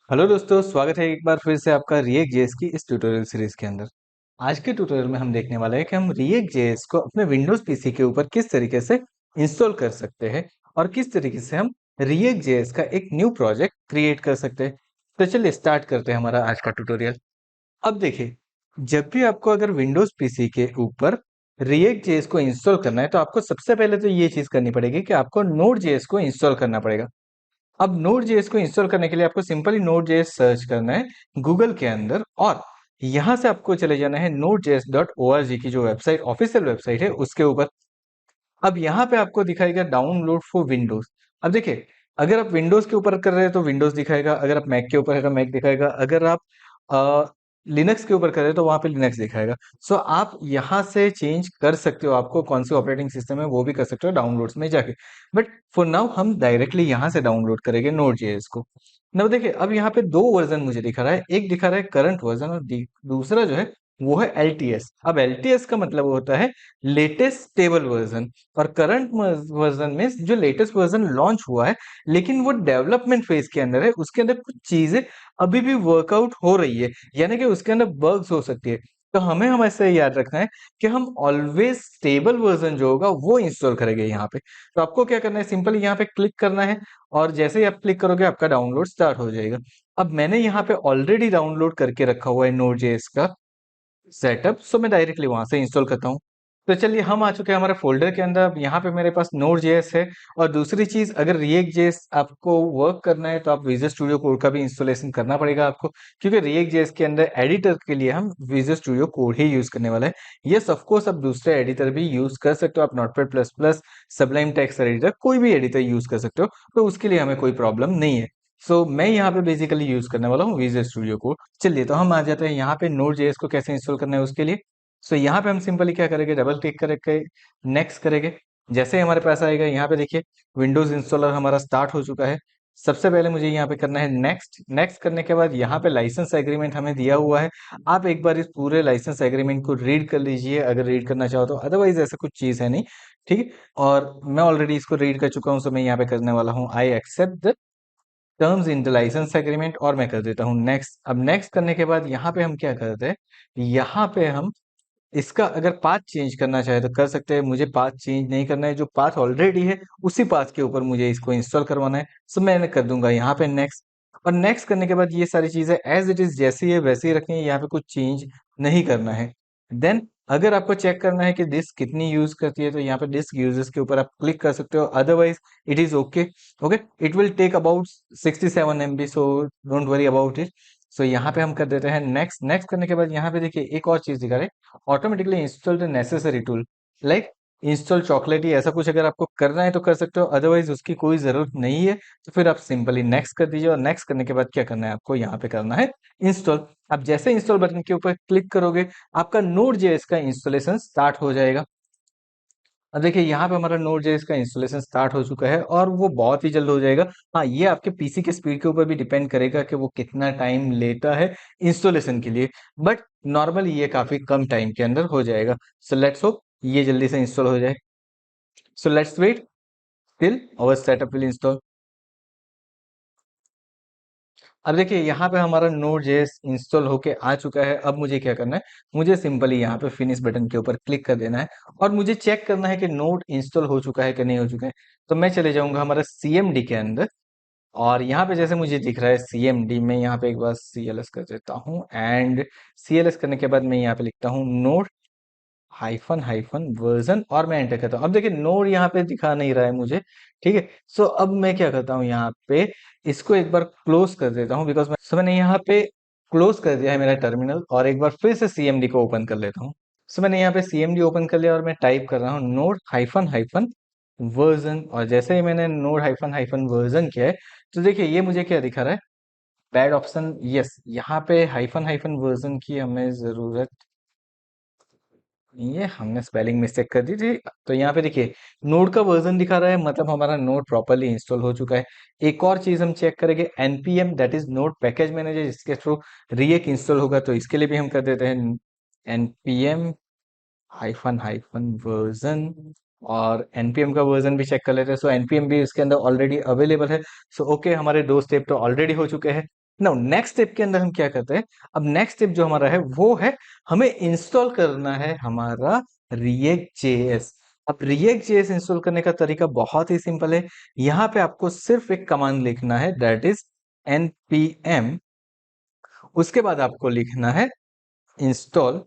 Hello दोस्तों, स्वागत है एक बार फिर से आपका रिएक्ट जेएस की इस ट्यूटोरियल सीरीज के अंदर। आज के ट्यूटोरियल में हम देखने वाले हैं कि हम रिएक्ट जेएस को अपने विंडोज पीसी के ऊपर किस तरीके से इंस्टॉल कर सकते हैं और किस तरीके से हम रिएक्ट जेएस का एक न्यू प्रोजेक्ट क्रिएट कर सकते हैं। तो चलिए स्टार्ट करते हैं हमारा आज का ट्यूटोरियल। अब देखिए, जब भी आपको अगर विंडोज पीसी के ऊपर रिएक्ट जेएस को इंस्टॉल करना है तो आपको सबसे पहले तो ये चीज करनी पड़ेगी कि आपको नोड जेएस को इंस्टॉल करना पड़ेगा। अब नोड जेएस को इंस्टॉल करने के लिए आपको सिंपली नोड जेएस सर्च करना है गूगल के अंदर और यहां से आपको चले जाना है node.js.org की जो वेबसाइट ऑफिशियल वेबसाइट है उसके ऊपर। अब यहाँ पे आपको दिखाएगा डाउनलोड फॉर विंडोज। अब देखिए, अगर आप विंडोज के ऊपर कर रहे हैं तो विंडोज दिखाएगा, अगर आप मैक के ऊपर है तो मैक दिखाएगा, अगर आप लिनक्स के ऊपर कर रहे हैं तो वहां पे लिनक्स दिखाएगा। सो आप यहाँ से चेंज कर सकते हो, आपको कौन सी ऑपरेटिंग सिस्टम है वो भी कर सकते हो डाउनलोड्स में जाके। बट फॉर नाउ हम डायरेक्टली यहाँ से डाउनलोड करेंगे नोड जेएस को। now देखिए, अब यहाँ पे दो वर्जन मुझे दिखा रहा है, एक दिखा रहा है करंट वर्जन और दूसरा जो है वो है एलटीएस। अब एलटीएस का मतलब होता है लेटेस्ट स्टेबल वर्जन और करंट वर्जन में जो लेटेस्ट वर्जन लॉन्च हुआ है लेकिन वो डेवलपमेंट फेज के अंदर है, उसके अंदर कुछ चीजें अभी भी वर्कआउट हो रही है, यानी कि उसके अंदर बग्स हो सकती है। तो हमें हमेशा याद रखना है कि हम ऑलवेज स्टेबल वर्जन जो होगा वो इंस्टॉल करेंगे यहाँ पे। तो आपको क्या करना है, सिंपली यहाँ पे क्लिक करना है और जैसे ही आप क्लिक करोगे आपका डाउनलोड स्टार्ट हो जाएगा। अब मैंने यहाँ पे ऑलरेडी डाउनलोड करके रखा हुआ है नोड जेएस का सेटअप, सो मैं डायरेक्टली वहां से इंस्टॉल करता हूँ। तो चलिए, हम आ चुके हैं हमारे फोल्डर के अंदर। अब यहाँ पे मेरे पास नोड जेएस है और दूसरी चीज, अगर रिएक्ट जेएस आपको वर्क करना है तो आप विजुअल स्टूडियो कोड का भी इंस्टॉलेशन करना पड़ेगा आपको, क्योंकि रिएक्ट जेएस के अंदर एडिटर के लिए हम विजुअल स्टूडियो कोड ही यूज करने वाले हैं। यस, ऑफ कोर्स आप दूसरे एडिटर भी यूज कर सकते हो, आप notepad plus plus, Sublime text editor, कोई भी एडिटर यूज कर सकते हो, तो उसके लिए हमें कोई प्रॉब्लम नहीं है। सो मैं यहाँ पे बेसिकली यूज करने वाला हूँ विजुअल स्टूडियो कोड। चलिए, तो हम आ जाते हैं यहाँ पे नोड जेएस को कैसे इंस्टॉल करना है उसके लिए। सो यहाँ पे हम सिंपली क्या करेंगे, डबल क्लिक करके नेक्स्ट करेंगे। जैसे ही हमारे पास आएगा, यहाँ पे देखिए विंडोज इंस्टॉलर हमारा स्टार्ट हो चुका है। सबसे पहले मुझे यहाँ पे करना है नेक्स्ट। नेक्स्ट करने के बाद यहाँ पे लाइसेंस एग्रीमेंट हमें दिया हुआ है। आप एक बार इस पूरे लाइसेंस एग्रीमेंट को रीड कर लीजिए अगर रीड करना चाहो तो, अदरवाइज ऐसा कुछ चीज है नहीं। ठीक है, और मैं ऑलरेडी इसको रीड कर चुका हूँ, सो मैं यहाँ पे करने वाला हूँ I accept the terms in the licence agreement और मैं कर देता हूँ नेक्स्ट। अब नेक्स्ट करने के बाद यहाँ पे हम क्या करते हैं, यहाँ पे हम इसका अगर पाथ चेंज करना चाहे तो कर सकते हैं। मुझे पाथ चेंज नहीं करना है, जो पाथ ऑलरेडी है उसी पाथ के ऊपर मुझे इसको इंस्टॉल करवाना है। सो मैं कर दूंगा यहाँ पे नेक्स्ट। और नेक्स्ट करने के बाद ये सारी चीजें एज इट इज जैसी है वैसे ही रखनी है, यहाँ पे कुछ चेंज नहीं करना है। देन अगर आपको चेक करना है कि डिस्क कितनी यूज करती है तो यहाँ पे डिस्क यूजेस के ऊपर आप क्लिक कर सकते हो, otherwise it is okay. Okay, it will take about 67 MB, so don't worry about it. So यहाँ पे हम कर देते हैं नेक्स्ट। नेक्स्ट करने के बाद यहाँ पे देखिए एक और चीज दिखा रहे, automatically install the necessary tool, like install chocolate, ऐसा कुछ अगर आपको करना है तो कर सकते हो, अदरवाइज उसकी कोई जरूरत नहीं है। तो फिर आप सिंपली नेक्स्ट कर दीजिए और नेक्स्ट करने के बाद क्या करना है, आपको यहाँ पे करना है इंस्टॉल। आप जैसे इंस्टॉल बटन के ऊपर क्लिक करोगे आपका नोड जेएस का इंस्टॉलेशन स्टार्ट हो जाएगा। अब देखिए, यहाँ पे हमारा नोड जेएस का इंस्टॉलेशन स्टार्ट हो चुका है और वो बहुत ही जल्द हो जाएगा। हाँ, ये आपके पीसी के स्पीड के ऊपर भी डिपेंड करेगा कि वो कितना टाइम लेता है इंस्टॉलेशन के लिए, बट नॉर्मली ये काफी कम टाइम के अंदर हो जाएगा। सो लेट्स होप ये जल्दी से इंस्टॉल हो जाए। So let's wait till our setup will install. अब देखिए, यहाँ पे हमारा नोड जेएस इंस्टॉल होके आ चुका है। अब मुझे क्या करना है, मुझे सिंपली यहाँ पे फिनिश बटन के ऊपर क्लिक कर देना है और मुझे चेक करना है कि नोड इंस्टॉल हो चुका है कि नहीं हो चुका है। तो मैं चले जाऊंगा हमारा सीएमडी के अंदर और यहाँ पे जैसे मुझे दिख रहा है सीएमडी में, यहाँ पे एक बार सीएलएस कर देता हूँ एंड सीएलएस करने के बाद मैं यहाँ पे लिखता हूँ नोड हाइफन हाइफन वर्जन और मैं एंटर करता हूँ। अब देखिए, नोड यहाँ पे दिखा नहीं रहा है मुझे। ठीक है, सो अब मैं क्या करता हूँ, यहाँ पे इसको एक बार क्लोज कर देता हूँ, बिकॉज मैंने यहाँ पे क्लोज कर दिया है मेरा टर्मिनल और एक बार फिर से सीएमडी को ओपन कर लेता हूँ। सो मैंने यहाँ पे सीएमडी ओपन कर लिया और मैं टाइप कर रहा हूँ नोड हाइफन हाइफन वर्जन और जैसे ही मैंने नोड हाइफन हाइफन वर्जन किया है तो देखिए ये मुझे क्या दिखा रहा है, बैड ऑप्शन। यस, यहाँ पे हाइफन हाइफन वर्जन की हमें जरूरत, ये हमने स्पेलिंग मिस्टेक कर दी थी। तो यहाँ पे देखिए नोड का वर्जन दिखा रहा है, मतलब हमारा नोड प्रॉपरली इंस्टॉल हो चुका है। एक और चीज हम चेक करेंगे, NPM that is node package manager, जिसके थ्रू रिएक्ट इंस्टॉल होगा, तो इसके लिए भी हम कर देते हैं एनपीएम हाइफन हाइफन वर्जन और एनपीएम का वर्जन भी चेक कर लेते हैं। सो एनपीएम भी इसके अंदर ऑलरेडी अवेलेबल है। सो ओके, हमारे दो स्टेप तो ऑलरेडी हो चुके हैं। नाउ नेक्स्ट स्टेप के अंदर हम क्या करते हैं, अब नेक्स्ट स्टेप जो हमारा है वो है हमें इंस्टॉल करना है हमारा रिएक्ट जेएस। अब रिएक्ट जेएस इंस्टॉल करने का तरीका बहुत ही सिंपल है। यहाँ पे आपको सिर्फ एक कमांड लिखना है, दैट इज npm। उसके बाद आपको लिखना है इंस्टॉल।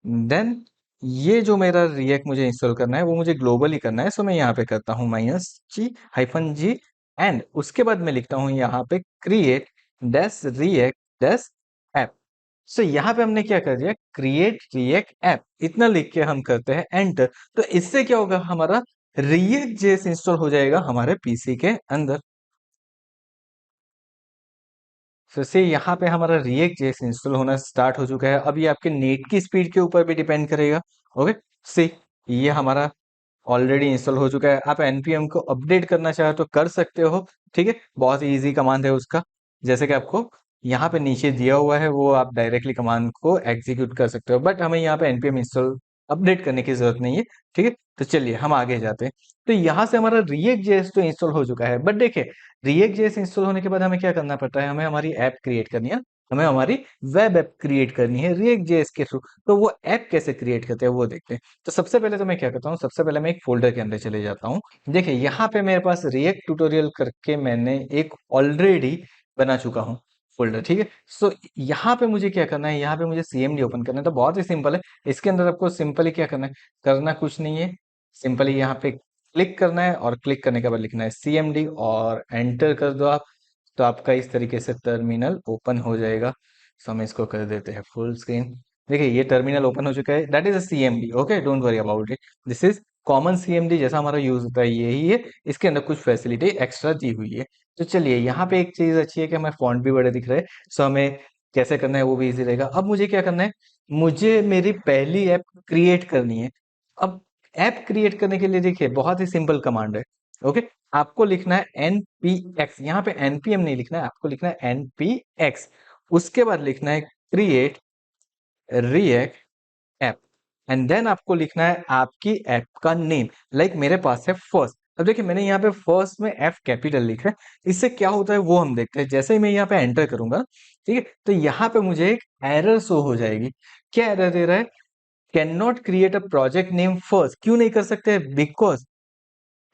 देन ये जो मेरा रिएक्ट मुझे इंस्टॉल करना है वो मुझे ग्लोबली करना है, सो मैं यहाँ पे करता हूँ -g। एंड उसके बाद मैं लिखता हूँ यहाँ पे create dash react dash app. So यहाँ पे हमने क्या कर दिया, क्रिएट रिएक्ट ऐप इतना लिख के हम करते हैं एंटर। तो इससे क्या होगा, हमारा रिएक्ट जेएस इंस्टॉल हो जाएगा हमारे पीसी के अंदर। फिर से यहाँ पे हमारा रिएक्ट जेएस इंस्टॉल होना स्टार्ट हो चुका है। अब ये आपके नेट की स्पीड के ऊपर भी डिपेंड करेगा। ओके, सी ये हमारा ऑलरेडी इंस्टॉल हो चुका है। आप npm को अपडेट करना चाहो तो कर सकते हो, ठीक है, बहुत ही इजी कमांड है उसका। जैसे कि आपको यहाँ पे नीचे दिया हुआ है वो आप डायरेक्टली कमांड को एग्जीक्यूट कर सकते हो, बट हमें यहाँ पे npm इंस्टॉल अपडेट करने की जरूरत नहीं है, ठीक है। तो चलिए हम आगे जाते हैं। तो यहाँ से हमारा रिएक्ट जेएस तो इंस्टॉल हो चुका है, बट देखिए रिएक्ट जेएस इंस्टॉल होने के बाद हमें क्या करना पड़ता है, हमें हमारी ऐप क्रिएट करनी है, हमें हमारी वेब ऐप क्रिएट करनी है रिएक्ट जेएस के थ्रू। तो वो ऐप कैसे क्रिएट करते हैं वो देखते हैं। तो सबसे पहले तो मैं क्या करता हूँ, सबसे पहले मैं एक फोल्डर के अंदर चले जाता हूँ। देखिए यहाँ पे मेरे पास रिएक्ट ट्यूटोरियल करके मैंने एक ऑलरेडी बना चुका हूँ फोल्डर, ठीक है। सो यहाँ पे मुझे क्या करना है, यहाँ पे मुझे सीएमडी ओपन करना है। तो बहुत ही सिंपल है, इसके अंदर आपको सिंपली क्या करना है, करना कुछ नहीं है, सिंपली यहाँ पे क्लिक करना है और क्लिक करने के बाद लिखना है सीएमडी और एंटर कर दो आप। तो आपका इस तरीके से टर्मिनल ओपन हो जाएगा। सो हम इसको कर देते हैं फुल स्क्रीन। देखिए ये टर्मिनल ओपन हो चुका है, that is a CMD. Okay, don't worry about it, this is common CMD जैसा हमारा यूज होता है यही है। इसके अंदर कुछ फैसिलिटी एक्स्ट्रा दी हुई है। तो चलिए यहाँ पे एक चीज अच्छी है कि हमें फॉन्ट भी बड़े दिख रहे हैं। सो हमें कैसे करना है वो भी इजी रहेगा। अब मुझे क्या करना है, मुझे मेरी पहली ऐप क्रिएट करनी है। अब ऐप क्रिएट करने के लिए देखिए बहुत ही सिंपल कमांड है। ओके, आपको लिखना है npx, यहाँ पे npm नहीं लिखना है, आपको लिखना है npx। उसके बाद लिखना है create React app and then आपको लिखना है आपकी ऐप का नेम। लाइक मेरे पास है फर्स्ट। अब देखिए मैंने यहाँ पे फर्स्ट में एफ कैपिटल लिखा है। इससे क्या होता है वो हम देखते हैं। जैसे ही मैं यहाँ पे एंटर करूंगा, ठीक है, तो यहाँ पे मुझे एक एरर शो हो जाएगी। क्या एरर दे रहा है, can not create a project name first. क्यों नहीं कर सकते, because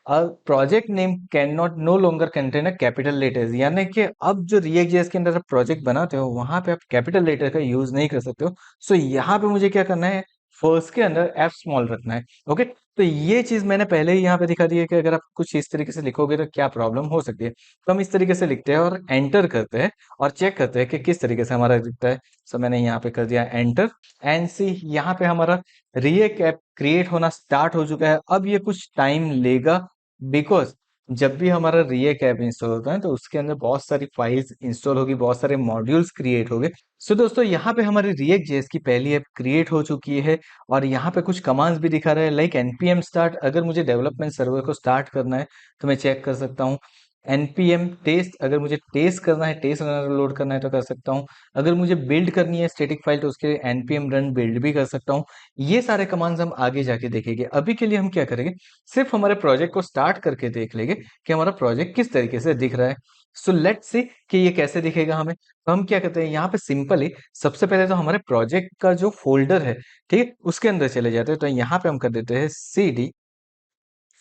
a project name can not know longer contain a capital letters. यानी कि अब जो रिएक्ट जेएस के अंदर आप प्रोजेक्ट बनाते हो वहां पे आप कैपिटल लेटर का यूज नहीं कर सकते हो। सो यहाँ पे मुझे क्या करना है, फर्स्ट के अंदर एफ स्मॉल रखना है। ओके, तो ये चीज मैंने पहले ही यहाँ पे दिखा दी है कि अगर आप कुछ इस तरीके से लिखोगे तो क्या प्रॉब्लम हो सकती है। तो हम इस तरीके से लिखते हैं और एंटर करते हैं और चेक करते हैं कि किस तरीके से हमारा दिखता है। सो मैंने यहाँ पे कर दिया एंटर एंड सी यहाँ पे हमारा रिएक्ट ऐप क्रिएट होना स्टार्ट हो चुका है। अब ये कुछ टाइम लेगा, बिकॉज जब भी हमारा रिएक्ट ऐप इंस्टॉल होता है तो उसके अंदर बहुत सारी फाइल्स इंस्टॉल होगी, बहुत सारे मॉड्यूल्स क्रिएट होंगे। सो दोस्तों यहाँ पे हमारी रिएक्ट जेएस की पहली ऐप क्रिएट हो चुकी है और यहाँ पे कुछ कमांड्स भी दिखा रहा है, लाइक npm स्टार्ट। अगर मुझे डेवलपमेंट सर्वर को स्टार्ट करना है तो मैं चेक कर सकता हूँ। npm टेस्ट, अगर मुझे टेस्ट करना है, टेस्ट लोड करना है तो कर सकता हूँ। अगर मुझे बिल्ड करनी है स्टैटिक फाइल तो उसके लिए npm रन बिल्ड भी कर सकता हूँ। ये सारे कमांड्स हम आगे जाके देखेंगे। अभी के लिए हम क्या करेंगे, सिर्फ हमारे प्रोजेक्ट को स्टार्ट करके देख लेंगे कि हमारा प्रोजेक्ट किस तरीके से दिख रहा है। सो लेट्स सी कि ये कैसे दिखेगा हमें। तो हम क्या करते हैं, यहाँ पे सिंपली सबसे पहले तो हमारे प्रोजेक्ट का जो फोल्डर है, ठीक है, उसके अंदर चले जाते हैं। तो यहाँ पे हम कर देते हैं cd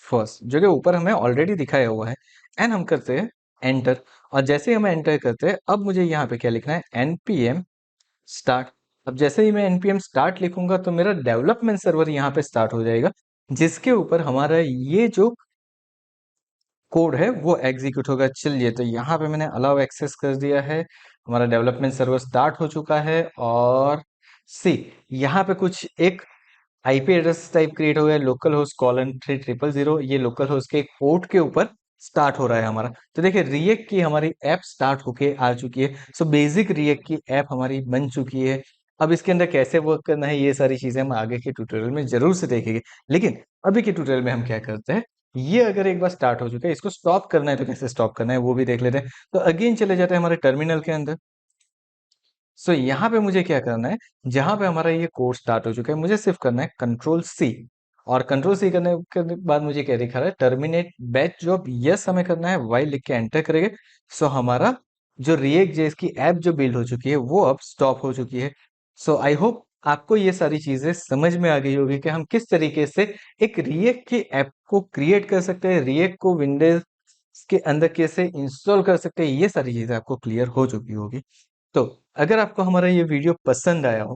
फर्स्ट, जो कि ऊपर हमें ऑलरेडी दिखाया हुआ है, एंड हम करते हैं एंटर। और जैसे ही हम एंटर करते हैं अब मुझे यहाँ पे क्या लिखना है, npm स्टार्ट। अब जैसे ही मैं npm स्टार्ट लिखूंगा तो मेरा डेवलपमेंट सर्वर यहाँ पे स्टार्ट हो जाएगा, जिसके ऊपर हमारा ये जो कोड है वो एग्जीक्यूट होगा। चलिए तो यहाँ पे मैंने अलाउ एक्सेस कर दिया है, हमारा डेवलपमेंट सर्वर स्टार्ट हो चुका है। और सी यहाँ पे कुछ एक आईपी एड्रेस टाइप क्रिएट हो गया, लोकल होस्ट कॉलन 3000। ये लोकल होस्ट के एक पोर्ट के ऊपर स्टार्ट हो रहा है हमारा। तो देखिए रिएक्ट की हमारी ऐप स्टार्ट होके आ चुकी है। सो बेसिक रिएक्ट की ऐप हमारी बन चुकी है। अब इसके अंदर कैसे वर्क करना है ये सारी चीजें हम आगे के ट्यूटोरियल में जरूर से देखेंगे, लेकिन अभी के ट्यूटोरियल में हम क्या करते हैं, ये अगर एक बार स्टार्ट हो चुका है इसको स्टॉप करना है तो कैसे स्टॉप करना है वो भी देख लेते हैं। तो अगेन चले जाते हैं हमारे टर्मिनल के अंदर। सो यहाँ पे मुझे क्या करना है, जहां पे हमारा ये कोर्स स्टार्ट हो चुका है मुझे सिर्फ करना है कंट्रोल सी। और कंट्रोल सी करने के बाद मुझे क्या दिखा रहा है, टर्मिनेट बैच जॉब, यस हमें करना है, वाई लिख के एंटर करेंगे। सो हमारा जो रिएक्ट जेएस की ऐप जो बिल्ड हो चुकी है वो अब स्टॉप हो चुकी है। सो आई होप आपको ये सारी चीजें समझ में आ गई होगी कि हम किस तरीके से एक रिएक्ट की ऐप को क्रिएट कर सकते हैं, रिएक्ट को विंडोज के अंदर कैसे इंस्टॉल कर सकते हैं, ये सारी चीजें आपको क्लियर हो चुकी होगी। तो अगर आपको हमारा ये वीडियो पसंद आया हो,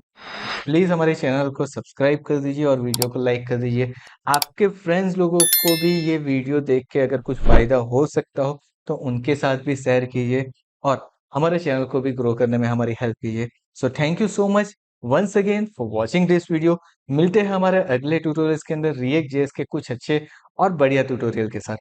प्लीज हमारे चैनल को सब्सक्राइब कर दीजिए और वीडियो को लाइक कर दीजिए। आपके फ्रेंड्स लोगों को भी ये वीडियो देख के अगर कुछ फायदा हो सकता हो तो उनके साथ भी शेयर कीजिए और हमारे चैनल को भी ग्रो करने में हमारी हेल्प कीजिए। So thank you so much once again for watching this video. मिलते हैं हमारे अगले ट्यूटोरियल्स के अंदर रिएक्ट जेएस के कुछ अच्छे और बढ़िया ट्यूटोरियल के साथ।